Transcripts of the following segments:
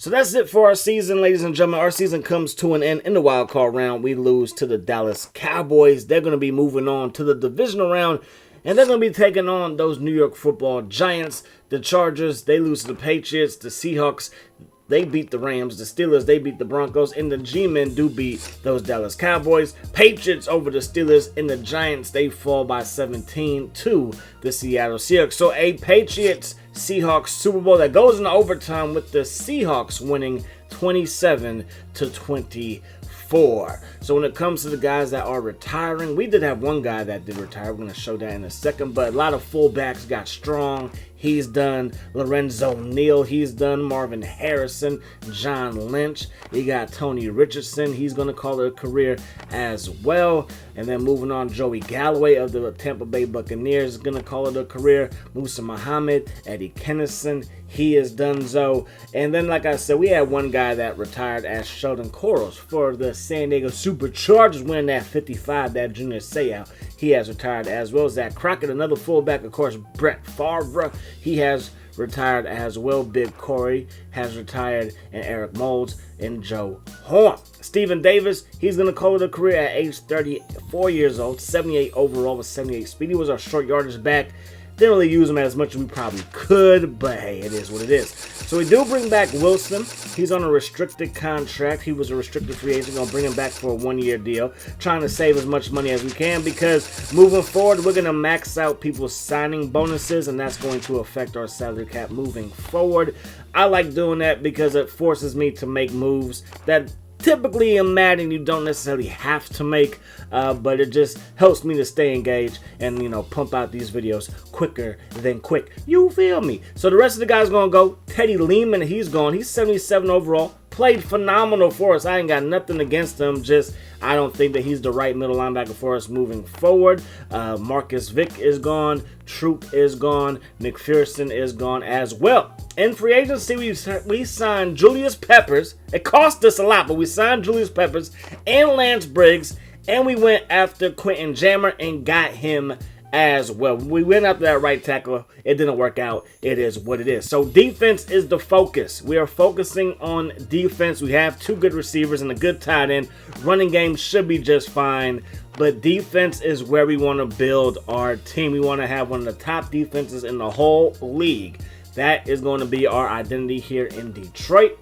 So that's it for our season, ladies and gentlemen. Our season comes to an end in the wild card round. We lose to the Dallas Cowboys. They're going to be moving on to the divisional round, and they're going to be taking on those New York Football Giants. The Chargers, they lose to the Patriots. The Seahawks, they beat the Rams. The Steelers, they beat the Broncos. And the G-Men do beat those Dallas Cowboys. Patriots over the Steelers. And the Giants, they fall by 17 to the Seattle Seahawks. So a Patriots-Seahawks Super Bowl that goes into overtime with the Seahawks winning 27-24. So when it comes to the guys that are retiring, we did have one guy that did retire. We're going to show that in a second. But a lot of fullbacks got strong. He's done. Lorenzo Neal, he's done. Marvin Harrison, John Lynch. You got Tony Richardson. He's going to call it a career as well. And then moving on, Joey Galloway of the Tampa Bay Buccaneers is going to call it a career. Musa Muhammad, Eddie Kennison, he is done so. And then, like I said, we had one guy that retired as Sheldon Koros for the San Diego Superchargers, winning that 55, that junior Seau. He has retired as well. Zach Crockett, another fullback, of course, Brett Favre, he has retired as well. Big Corey has retired, and Eric Moulds and Joe Horn. Stephen Davis, he's going to call it a career at age 34 years old, 78 overall with 78 speed. He was our short yardage back. Didn't really use him as much as we probably could, but hey, it is what it is. So we do bring back Wilson. He's on a restricted contract. He was a restricted free agent. Going to bring him back for a one-year deal. Trying to save as much money as we can because moving forward, we're going to max out people's signing bonuses, and that's going to affect our salary cap moving forward. I like doing that because it forces me to make moves that typically in Madden you don't necessarily have to make, but it just helps me to stay engaged and, you know, pump out these videos quicker than quick. You feel me? So the rest of the guys gonna go. Teddy Lehman, he's gone. He's 77 overall. Played phenomenal for us. I ain't got nothing against him. Just I don't think that he's the right middle linebacker for us moving forward. Marcus Vick is gone. Troop is gone. McPherson is gone as well. In free agency, we signed Julius Peppers. It cost us a lot, but we signed Julius Peppers and Lance Briggs, and we went after Quentin Jammer and got him as well. We went after that right tackle. It didn't work out. It is what it is. So defense is the focus. We are focusing on defense. We have two good receivers and a good tight end. Running game should be just fine, but defense is where we want to build our team. We want to have one of the top defenses in the whole league. That is going to be our identity here in Detroit.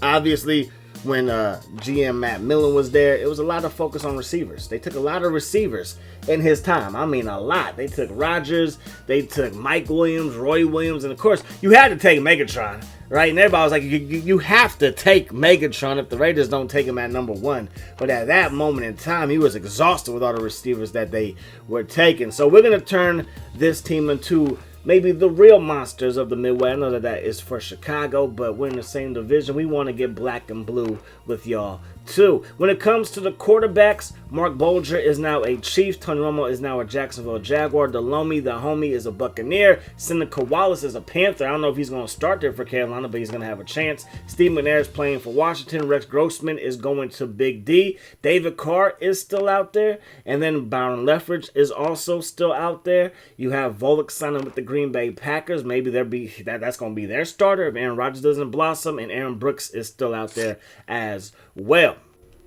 Obviously, when GM Matt Millen was there, it was a lot of focus on receivers. They took a lot of receivers in his time. I mean, a lot. They took Rodgers, they took Mike Williams, Roy Williams, and of course, you had to take Megatron, right? And everybody was like, you have to take Megatron if the Raiders don't take him at number one. But at that moment in time, he was exhausted with all the receivers that they were taking. So we're going to turn this team into maybe the real monsters of the Midway. I know that is for Chicago, but we're in the same division. We want to get black and blue with y'all too. When it comes to the quarterbacks, Mark Bolger is now a Chief. Tony Romo is now a Jacksonville Jaguar. Delhomme, the homie, is a Buccaneer. Seneca Wallace is a Panther. I don't know if he's going to start there for Carolina, but he's going to have a chance. Steve McNair is playing for Washington. Rex Grossman is going to Big D. David Carr is still out there. And then Byron Leftwich is also still out there. You have Volek signing with the Green Bay Packers. Maybe that's going to be their starter if Aaron Rodgers doesn't blossom. And Aaron Brooks is still out there as well.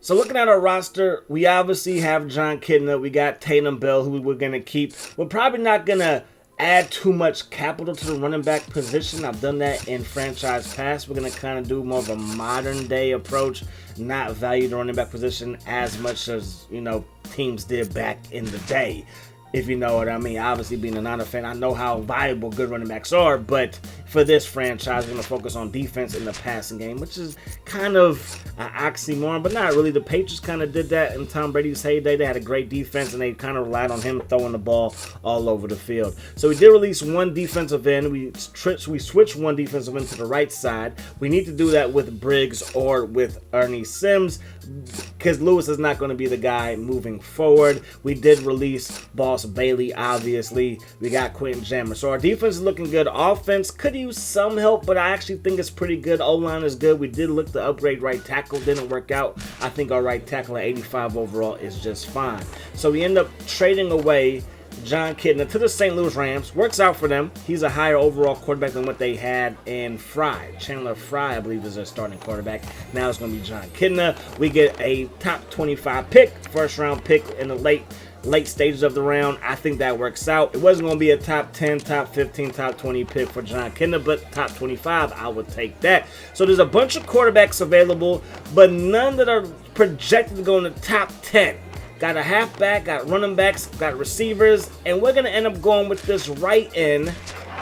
So looking at our roster, we obviously have John Kitna. We got Tatum Bell, who we're going to keep. We're probably not going to add too much capital to the running back position. I've done that in franchise past. We're going to kind of do more of a modern day approach, not value the running back position as much as, you know, teams did back in the day, if you know what I mean. Obviously, being a Niner fan, I know how valuable good running backs are, but for this franchise, we're going to focus on defense in the passing game, which is kind of an oxymoron, but not really. The Patriots kind of did that in Tom Brady's heyday. They had a great defense, and they kind of relied on him throwing the ball all over the field. So we did release one defensive end. We switched one defensive end to the right side. We need to do that with Briggs or with Ernie Sims, because Lewis is not going to be the guy moving forward. We did release Boss Bailey, obviously. We got Quentin Jammer. So our defense is looking good. Offense could use some help, but I actually think it's pretty good. O-line is good. We did look to upgrade right tackle. Didn't work out. I think our right tackle at 85 overall is just fine. So we end up trading away John Kitna to the St. Louis Rams. Works out for them. He's a higher overall quarterback than what they had in Fry. Chandler Fry, I believe, is their starting quarterback. Now it's going to be John Kitna. We get a top 25 pick, first round pick in the late stages of the round. I think that works out. It wasn't going to be a top 10, top 15, top 20 pick for John Kitna, but top 25, I would take that. So there's a bunch of quarterbacks available, but none that are projected to go in the top 10. Got a halfback, got running backs, got receivers, and we're going to end up going with this right in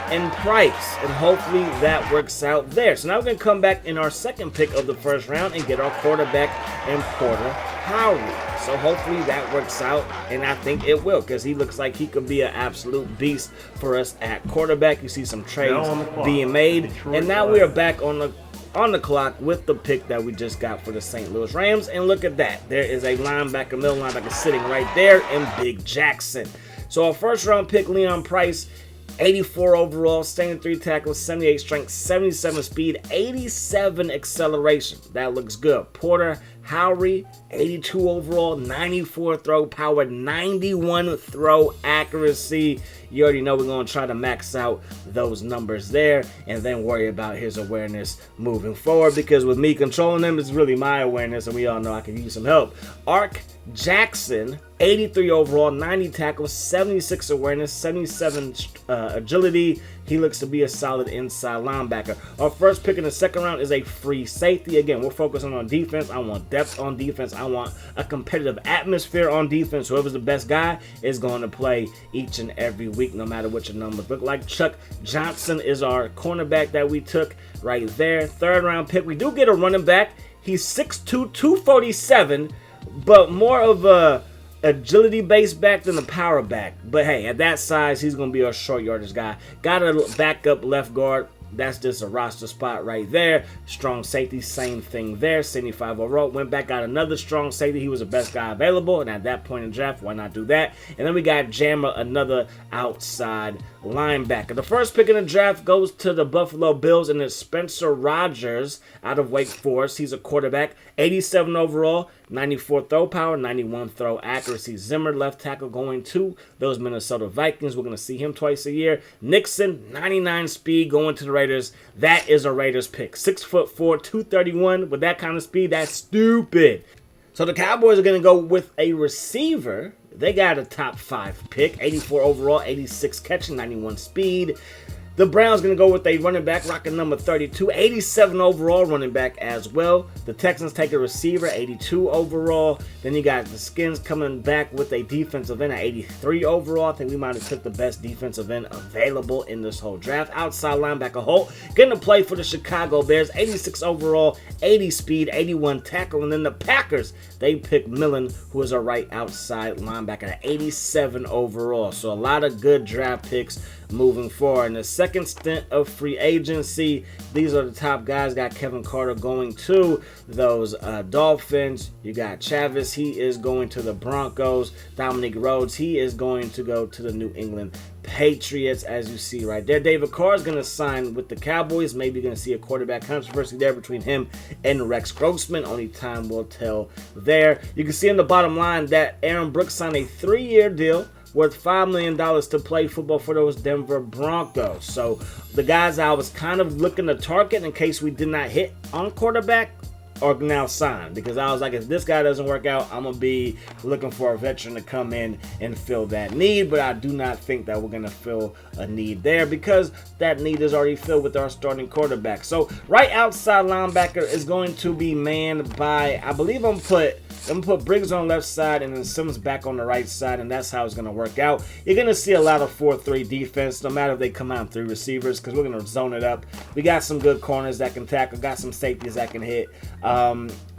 Price, and hopefully that works out there. So now we're going to come back in our second pick of the first round and get our quarterback in Porter Howry. So hopefully that works out, and I think it will, because he looks like he could be an absolute beast for us at quarterback. You see some trades being made, and now we are back on the clock with the pick that we just got for the St. Louis Rams. And look at that. There is a linebacker, middle linebacker sitting right there in Big Jackson. So our first round pick, Leon Price, 84 overall, standing 3 tackles, 78 strength, 77 speed, 87 acceleration. That looks good. Porter Howry, 82 overall, 94 throw power, 91 throw accuracy. You already know we're going to try to max out those numbers there and then worry about his awareness moving forward, because with me controlling him, it's really my awareness, and we all know I can use some help. Ark Jackson, 83 overall, 90 tackles, 76 awareness, 77 agility. He looks to be a solid inside linebacker. Our first pick in the second round is a free safety. Again, we're focusing on defense. I want depth on defense. I want a competitive atmosphere on defense. Whoever's the best guy is going to play each and every week, no matter what your numbers look like. Chuck Johnson is our cornerback that we took right there. Third round pick. We do get a running back. He's 6'2", 247, but more of a agility based back than a power back. But hey, at that size, he's going to be a short yardage guy. Got a backup left guard. That's just a roster spot right there. Strong safety, same thing there. 75 overall. Went back, got another strong safety. He was the best guy available, and at that point in the draft, why not do that? And then we got Jammer, another outside linebacker. The first pick in the draft goes to the Buffalo Bills, and it's Spencer Rogers out of Wake Forest. He's a quarterback. 87 overall, 94 throw power, 91 throw accuracy. Zimmer, left tackle, going to those Minnesota Vikings. We're going to see him twice a year. Nixon, 99 speed, going to the Raiders. That is a Raiders pick. 6'4", 231. With that kind of speed, that's stupid. So the Cowboys are going to go with a receiver. They got a top 5 pick. 84 overall, 86 catching, 91 speed. The Browns going to go with a running back, rocking number 32, 87 overall running back as well. The Texans take a receiver, 82 overall. Then you got the Skins coming back with a defensive end at 83 overall. I think we might have took the best defensive end available in this whole draft. Outside linebacker Holt, getting to play for the Chicago Bears, 86 overall, 80 speed, 81 tackle. And then the Packers, they pick Millen, who is a right outside linebacker at 87 overall. So a lot of good draft picks moving forward. In the second stint of free agency, these are the top guys. Got Kevin Carter going to those Dolphins. You got Chavis, he is going to the Broncos. Dominic Rhodes, he is going to go to the New England Patriots, as you see right there. David Carr is going to sign with the Cowboys. Maybe you're going to see a quarterback controversy there between him and Rex Grossman. Only time will tell there. You can see in the bottom line that Aaron Brooks signed a 3-year deal worth $5 million to play football for those Denver Broncos. So the guys I was kind of looking to target in case we did not hit on quarterback are now signed, because I was like, if this guy doesn't work out, I'm going to be looking for a veteran to come in and fill that need. But I do not think that we're going to fill a need there, because that need is already filled with our starting quarterback. So right outside linebacker is going to be manned by, I believe I'm going to put Briggs on the left side and then Simmons back on the right side, and that's how it's going to work out. You're going to see a lot of 4-3 defense, no matter if they come out in 3 receivers, because we're going to zone it up. We got some good corners that can tackle, got some safeties that can hit.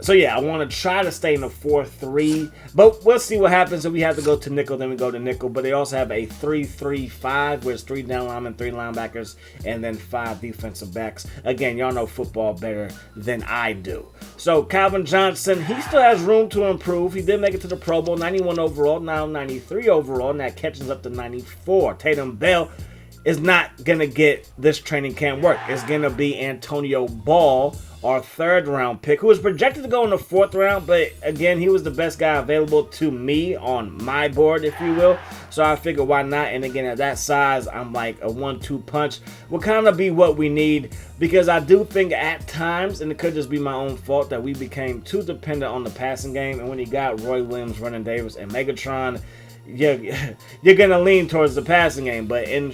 So yeah, I want to try to stay in the 4-3, but we'll see what happens. If we have to go to nickel, then we go to nickel. But they also have a 3-3-5, where it's 3 down linemen, 3 linebackers, and then 5 defensive backs. Again, y'all know football better than I do. So Calvin Johnson, he still has room to improve. He did make it to the Pro Bowl, 91 overall, now 93 overall, and that catches up to 94. Tatum Bell is not going to get this training camp work. It's going to be Antonio Ball our 3rd round pick, who was projected to go in the 4th round, but again, he was the best guy available to me on my board, if you will. So I figured, why not? And again, at that size, I'm like a 1-2 punch will kind of be what we need, because I do think at times, and it could just be my own fault, that we became too dependent on the passing game. And when you got Roy Williams, Vernon Davis, and Megatron, you're gonna lean towards the passing game. But in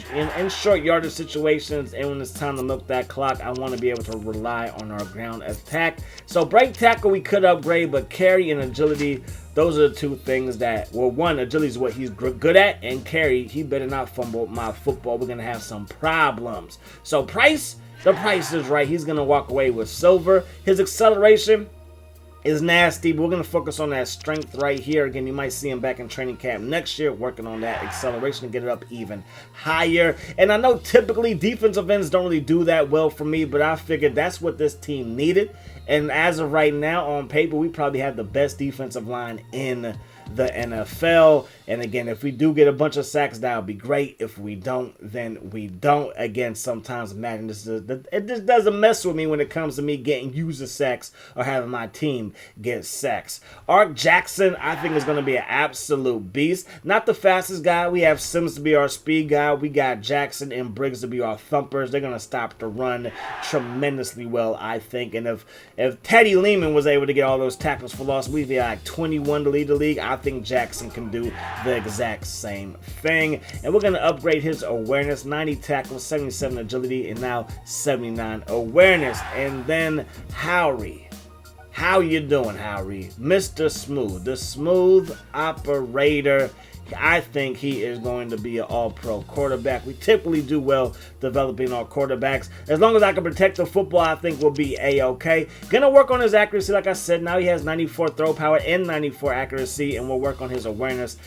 short yardage situations, and when it's time to milk that clock, I want to be able to rely on our ground attack. So break tackle we could upgrade, but carry and agility, those are the 2 things that, well, one, agility is what he's good at, and carry, he better not fumble my football. We're gonna have some problems. So price, the price is right. He's gonna walk away with silver. His acceleration is nasty, but we're going to focus on that strength right here. Again, you might see him back in training camp next year working on that acceleration to get it up even higher. And I know typically defensive ends don't really do that well for me, but I figured that's what this team needed. And as of right now, on paper, we probably have the best defensive line in the NFL. And again, if we do get a bunch of sacks, that would be great. If we don't, then we don't. Again, sometimes Madden, it just doesn't mess with me when it comes to me getting user sacks or having my team get sacks. Ark Jackson, I think, is going to be an absolute beast. Not the fastest guy. We have Sims to be our speed guy. We got Jackson and Briggs to be our thumpers. They're going to stop the run tremendously well, I think. And if Teddy Lehman was able to get all those tackles for loss, we'd be like 21 to lead the league. I think Jackson can do the exact same thing. And we're going to upgrade his awareness, 90 tackles, 77 agility, and now 79 awareness. And then Howery. How you doing, Howery? Mr. Smooth, the smooth operator. I think he is going to be an all-pro quarterback. We typically do well developing our quarterbacks. As long as I can protect the football, I think we'll be A-okay. Gonna work on his accuracy, like I said. Now he has 94 throw power and 94 accuracy, and we'll work on his awareness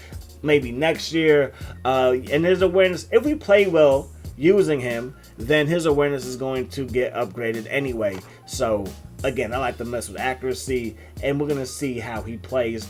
maybe next year. And his awareness, if we play well using him, then his awareness is going to get upgraded anyway. So, again, I like to mess with accuracy, and we're going to see how he plays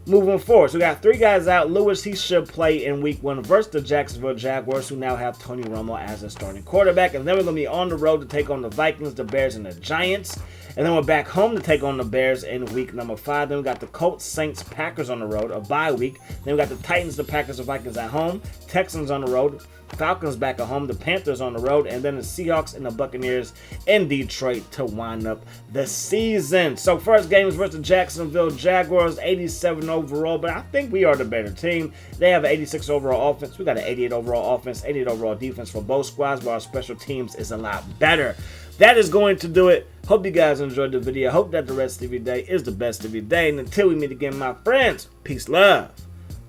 moving forward. So we got 3 guys out. Lewis, he should play in week 1 versus the Jacksonville Jaguars, who now have Tony Romo as a starting quarterback. And then we're going to be on the road to take on the Vikings, the Bears, and the Giants. And then we're back home to take on the Bears in week number 5. Then we got the Colts, Saints, Packers on the road, a bye week. Then we got the Titans, the Packers, the Vikings at home. Texans on the road. Falcons back at home, the Panthers on the road, and then the Seahawks and the Buccaneers in Detroit to wind up the season. So first game is versus the Jacksonville Jaguars, 87 overall, but I think we are the better team. They have an 86 overall offense. We got an 88 overall offense, 88 overall defense for both squads, but our special teams is a lot better. That is going to do it. Hope you guys enjoyed the video. Hope that the rest of your day is the best of your day. And until we meet again, my friends, peace, love,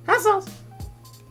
hot sauce.